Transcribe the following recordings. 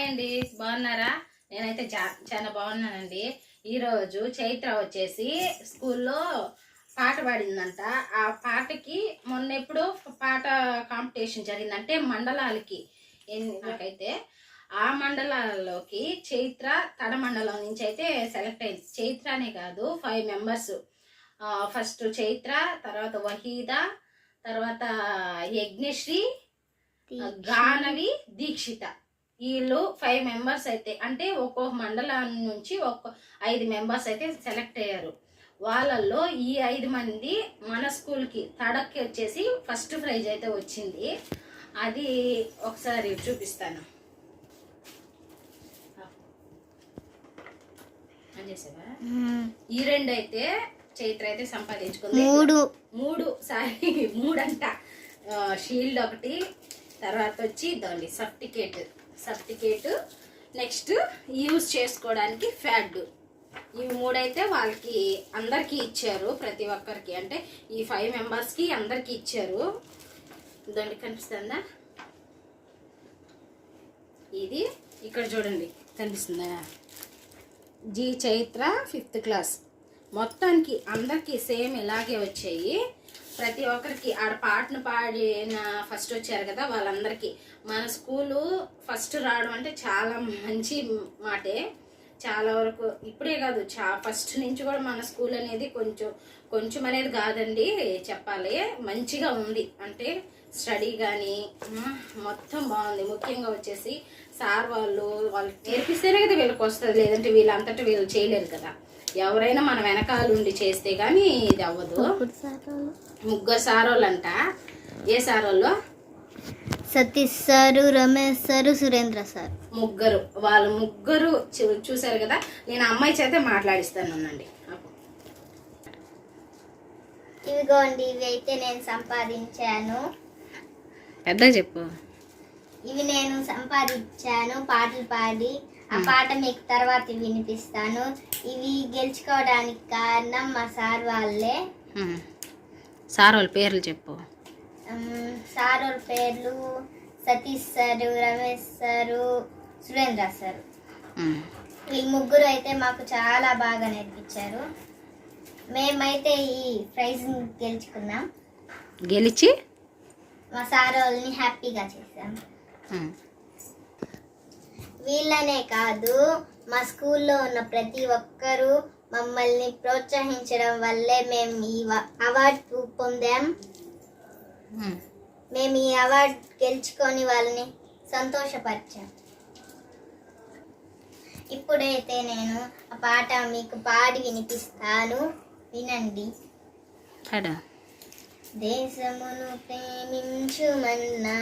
అండి, బాగున్నారా? నేనైతే చాలా బాగున్నానండి. ఈరోజు చైత్ర వచ్చేసి స్కూల్లో పాట పాడిందంట. ఆ పాటకి మొన్న ఎప్పుడు పాట కాంపిటీషన్ జరిగిందంటే మండలాలకి నాకైతే ఆ మండలాల్లోకి చైత్ర తడ మండలం నుంచి అయితే సెలెక్ట్ అయింది. చైత్ర అనే కాదు, 5 మెంబర్స్. ఫస్ట్ చైత్ర, తర్వాత వహీద, తర్వాత యజ్ఞశ్రీ, గానవి, దీక్షిత. వీళ్ళు 5 మెంబర్స్ అయితే, అంటే ఒక్కొక్క మండలం నుంచి 5 మెంబర్స్ అయితే సెలెక్ట్ అయ్యారు. వాళ్ళల్లో ఈ 5 మంది మన స్కూల్కి తడక్కి వచ్చేసి ఫస్ట్ ప్రైజ్ అయితే వచ్చింది. అది ఒకసారి చూపిస్తాను. ఈ 2 అయితే చైత్ర అయితే సంపాదించుకుంది. 3 అంట. షీల్డ్ ఒకటి, తర్వాత వచ్చి దాని సర్టిఫికేట్, నెక్స్ట్ యూజ్ చేసుకోవడానికి ఫ్యాడ్. ఇవి 3 అయితే వాళ్ళకి అందరికీ ఇచ్చారు, ప్రతి ఒక్కరికి. అంటే ఈ 5 మెంబర్స్కి అందరికీ ఇచ్చారు. దానికి కనిపిస్తుందా? ఇది ఇక్కడ చూడండి, కనిపిస్తుందా? జీ చైత్ర 5th క్లాస్. మొత్తానికి అందరికీ సేమ్ ఇలాగే వచ్చాయి. ప్రతి ఒక్కరికి ఆడ పాటను పాడిన ఫస్ట్ వచ్చారు కదా, వాళ్ళందరికీ మన స్కూలు ఫస్ట్ రావడం అంటే చాలా మంచి మాటే. చాలా వరకు ఇప్పుడే కాదు, ఫస్ట్ నుంచి కూడా మన స్కూల్ అనేది కొంచెం అనేది కాదండి, చెప్పాలి, మంచిగా ఉంది. అంటే స్టడీ కానీ మొత్తం బాగుంది. ముఖ్యంగా వచ్చేసి సార్ వాళ్ళు నేర్పిస్తేనే కదా వీళ్ళకి వస్తుంది, లేదంటే వీళ్ళంతటా వీళ్ళు చేయలేరు కదా. ఎవరైనా మన వెనకాల ఉండి చేస్తే కానీ ఇది అవ్వదు. 3 సారోళ్ళు అంట. ఏ సారోళ్ళు? Satish sir, Ramesh sir, Surendra sir. 3. వాళ్ళు 3 చూసారు కదా. నేను అమ్మాయి చేతే మాట్లాడిస్తానండి. ఇవిగోండి, ఇవి అయితే నేను సంపాదించాను. పెద్దగా చెప్పు. ఇవి నేను సంపాదించాను పాటలు పాడి. ఆ పాట మీకు తర్వాత వినిపిస్తాను. ఇవి గెలుచుకోవడానికి కారణం మా సార్ వాళ్ళే. సార్ వాళ్ళ పేర్లు చెప్పు. సార్ వాళ్ళ పేర్లు Satish sir, Ramesh sir, Surendra sir. వీళ్ళు 3 అయితే మాకు చాలా బాగా నేర్పించారు. మేమైతే ఈ ప్రైజ్ గెలుచుకున్నాం. గెలిచి మా సార్ వాళ్ళని హ్యాపీగా చేసాం. వీళ్ళనే కాదు, మా స్కూల్లో ఉన్న ప్రతి ఒక్కరూ మమ్మల్ని ప్రోత్సహించడం వల్లే మేము ఈ అవార్డు పొందాం. మేము ఈ అవార్డు గెలుచుకొని వాళ్ళని సంతోషపరిచాం. ఇప్పుడైతే నేను ఆ పాట మీకు పాడి వినిపిస్తాను, వినండి. దేశమును ప్రేమించుమన్నా,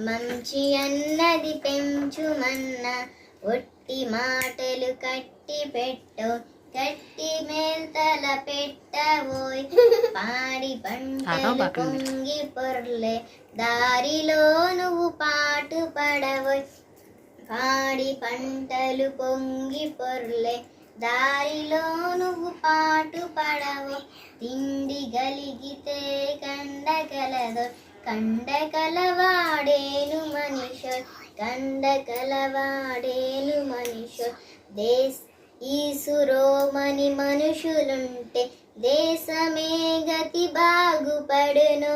మంచి అన్నది పెంచుమన్నా, ఒట్టి మాటలు కట్టి పెట్టు, గట్టి మేల్తల పెట్టవోయ్, పాడి పంటలు పొంగి పొర్లే, దారిలో నువ్వు పాటు పడవోయ్, పాడి పంటలు పొంగి పొర్లే, దారిలో నువ్వు పాటు పడవో, తిండి గలిగితే కండగలదో, కండకలవాడేను మనిషో, కండకలవాడేను మనిషో. ఈసురోమని మనుషులుంటే దేశమే గతి బాగుపడునోయి,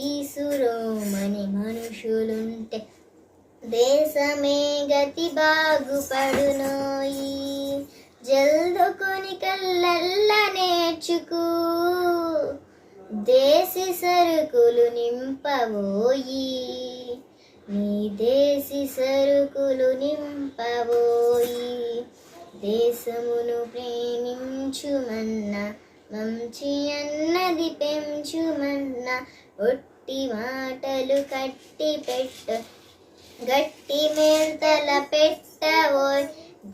ఈసురోమని మనుషులుంటే దేశమే గతి బాగుపడునోయి. జల్దుకొని కళ్ళల్ల నేర్చుకు, దేశీ సరుకులు నింపబోయి, నీ దేశీ సరుకులు నింపబోయి. దేశమును ప్రేమించుమన్నా, మంచి అన్నది పెంచుమన్నా, ఒట్టి మాటలు కట్టి పెట్టు, గట్టి మేల్తల పెట్టవోయ్,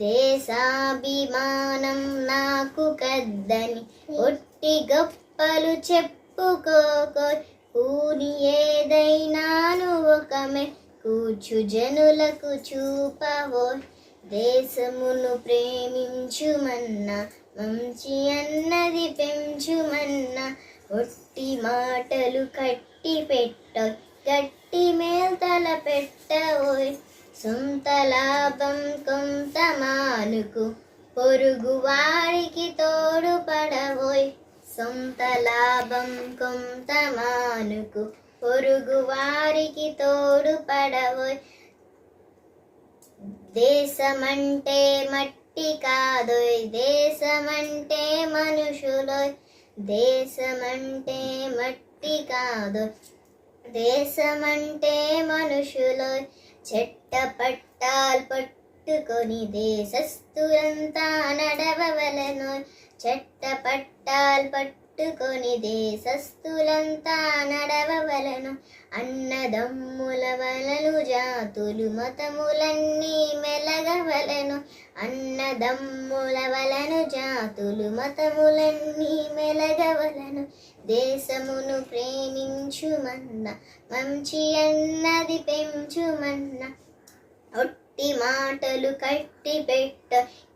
దేశాభిమానం నాకు కద్దని ఒట్టి గొప్పలు చెప్పుకోకోయ్, కూని ఏదైనాను ఒకమే కూర్చు జనులకు చూపవోయ్. దేశమును ప్రేమించుమన్నా, మంచి అన్నది పెంచుమన్నా, ఒట్టి మాటలు కట్టి పెట్టోయ్, గట్టి మేల్తల పెట్టవోయ్, సొంత లాభం కొంత మానుకు పొరుగు వారికి తోడుపడవోయ్. సొంత లాభం కొంత మానుకు పొరుగు వారికి తోడుపడవోయ్. దేశమంటే మట్టి కాదోయ్, దేశమంటే మనుషులోయ్. దేశమంటే మట్టి కాదోయ్, దేశమంటే మనుషులోయ్. చెట్ట పట్టాలు పట్టుకొని దేశస్థులంతా నడవవలెనోయ్. చెట్ట పట్టాలు పట్టుకొని దేశస్థులంతా నడవవలెను. అన్నదమ్ముల వలలు జాతులు మతములన్నీ మెలగవలెను. అన్నదమ్ముల వలను జాతులు మతములన్నీ మెలగవలెను. దేశమును ప్రేమించుమన్న మంచి అన్నది పెంచుమన్న. ఒట్టి మాటలు కట్టి పెట్ట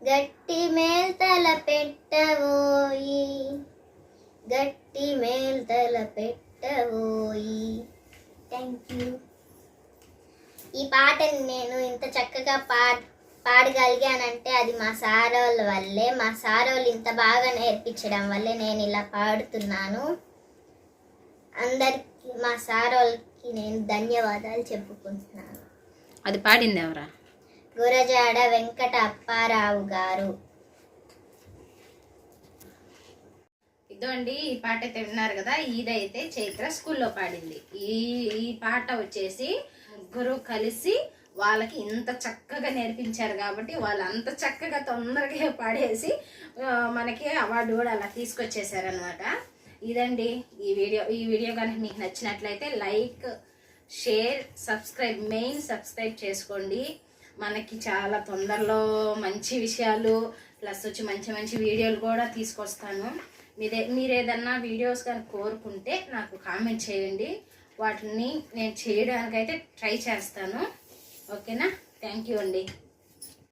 గట్టి మేల్తల పెట్టవోయి. గట్టి మేల్తల పెట్టవోయి. Thank you. ఈ పాటని నేను ఇంత చక్కగా పాడగలిగానంటే అది మా సార్ వాళ్ళ వల్లే. మా సార్ వాళ్ళు ఇంత బాగా నేర్పించడం వల్లే నేను ఇలా పాడుతున్నాను. అందరికి మా సార్ వాళ్ళకి నేను ధన్యవాదాలు చెప్పుకుంటున్నాను. అది పాడింది ఎవరా? గురజాడ వెంకట అప్పారావు గారు. ఇదండి ఈ పాట అయితే విన్నారు కదా. ఇదైతే చైత్ర స్కూల్లో పాడింది. ఈ పాట వచ్చేసి ముగ్గురు కలిసి వాళ్ళకి ఇంత చక్కగా నేర్పించారు కాబట్టి వాళ్ళు అంత చక్కగా తొందరగా పాడేసి మనకి అవార్డు కూడా అలా తీసుకొచ్చేసారనమాట. ఇదండి ఈ వీడియో కనుక మీకు నచ్చినట్లయితే లైక్, షేర్, సబ్స్క్రైబ్ చేసుకోండి. మనకి చాలా తొందరలో మంచి విషయాలు ప్లస్ వచ్చి మంచి వీడియోలు కూడా తీసుకొస్తాను. మీరు ఏదన్నా వీడియోస్ కానీ కోరుకుంటే నాకు కామెంట్ చేయండి. వాటిని నేను చేయడానికైతే ట్రై చేస్తాను. ఓకేనా? థ్యాంక్ యూ అండి.